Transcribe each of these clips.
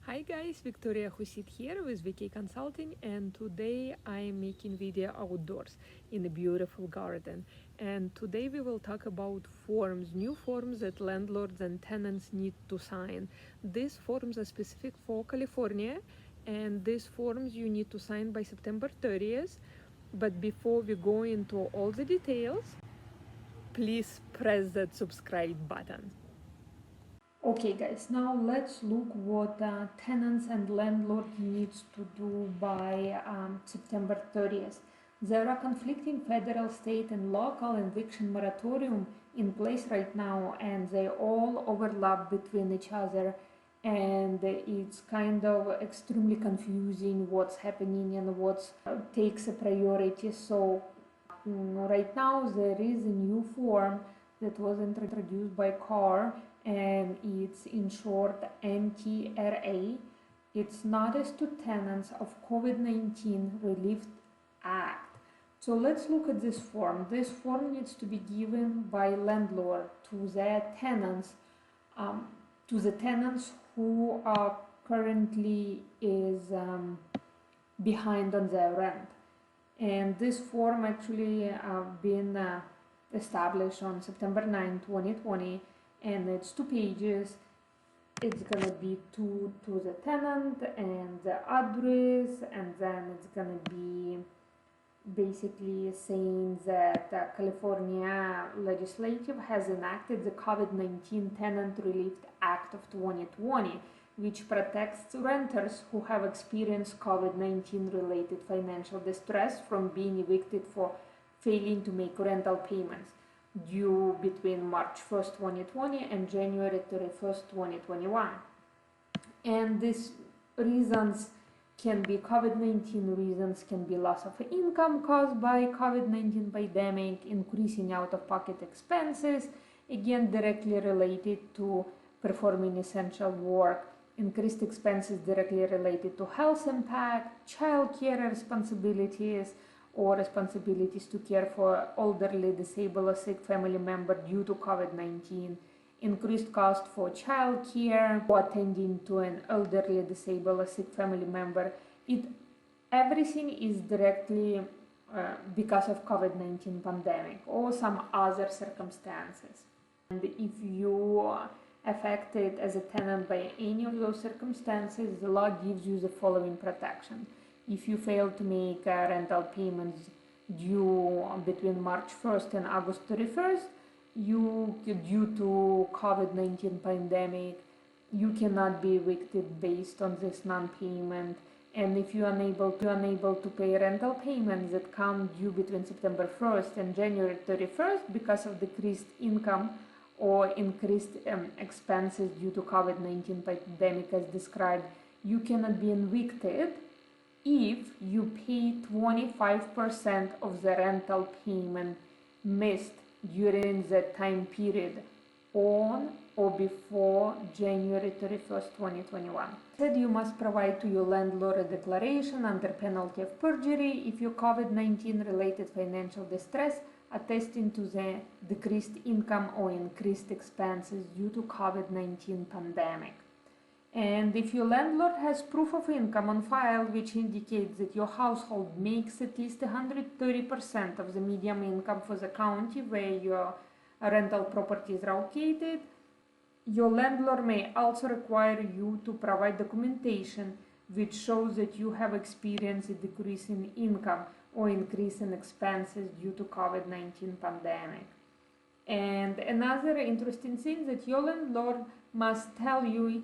Hi guys, Victoria Husit here with VK Consulting, and today I am making video outdoors in a beautiful garden. And today we will talk about forms, new forms that landlords and tenants need to sign. These forms are specific for California, and these forms you need to sign by September 30th. But before we go into all the details, please press that subscribe button. Okay guys, now let's look what tenants and landlord needs to do by September 30th. There are conflicting federal, state and local eviction moratorium in place right now, and they all overlap between each other, and it's kind of extremely confusing what's happening and what takes a priority. So right now there is a new form that was introduced by CAR, and it's in short NTRA. It's Notice to Tenants of COVID-19 Relief Act. So let's look at this form. This form needs to be given by landlord to the tenants, who are currently behind on their rent. And this form actually been established on September 9, 2020, and it's 2 pages. It's gonna be to the tenant and the address, and then it's gonna be basically saying that California legislature has enacted the COVID-19 Tenant Relief Act of 2020, which protects renters who have experienced COVID-19 related financial distress from being evicted for failing to make rental payments due between March 1st, 2020 and January 31st, 2021. And these reasons can be COVID-19 reasons, can be loss of income caused by COVID-19 pandemic, increasing out-of-pocket expenses, again directly related to performing essential work, increased expenses directly related to health impact, child care responsibilities, or responsibilities to care for elderly, disabled, or sick family member due to COVID-19, increased cost for child care, or attending to an elderly, disabled, or sick family member. Everything is directly because of COVID-19 pandemic or some other circumstances. And if you are affected as a tenant by any of those circumstances, the law gives you the following protection. If you fail to make rental payments due between March 1st and August 31st, due to COVID-19 pandemic, you cannot be evicted based on this non-payment. And if you are unable to pay rental payments that come due between September 1st and January 31st because of decreased income or increased expenses due to COVID-19 pandemic as described, you cannot be evicted if you pay 25% of the rental payment missed during the time period on or before January 31st, 2021. Said you must provide to your landlord a declaration under penalty of perjury if your COVID-19 related financial distress attesting to the decreased income or increased expenses due to COVID-19 pandemic. And if your landlord has proof of income on file which indicates that your household makes at least 130% of the median income for the county where your rental property is located, your landlord may also require you to provide documentation which shows that you have experienced a decrease in income or increase in expenses due to COVID-19 pandemic. And another interesting thing that your landlord must tell you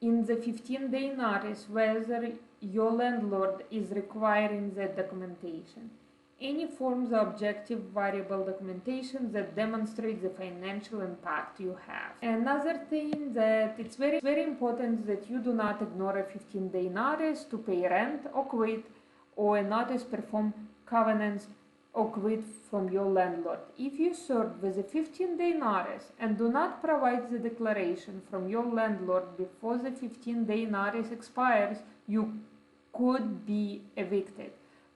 in the 15-day notice whether your landlord is requiring that documentation. Any forms of objective variable documentation that demonstrates the financial impact you have. Another thing that it's very important that you do not ignore a 15-day notice to pay rent or quit, or a notice perform covenants or quit from your landlord. If you serve with a 15-day notice and do not provide the declaration from your landlord before the 15-day notice expires, you could be evicted.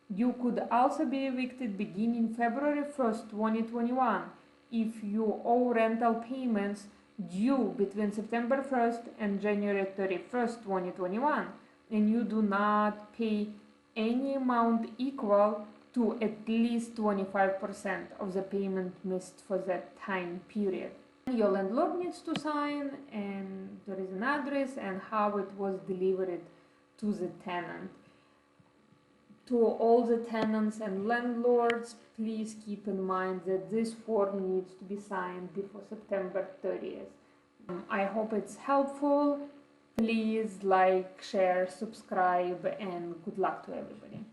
You could also be evicted beginning February 1st, 2021 if you owe rental payments due between September 1st and January 31st, 2021, and you do not pay any amount equal to at least 25% of the payment missed for that time period. Your landlord needs to sign, and there is an address and how it was delivered to the tenant. To all the tenants and landlords, please keep in mind that this form needs to be signed before September 30th. I hope it's helpful. Please like, share, subscribe, and good luck to everybody.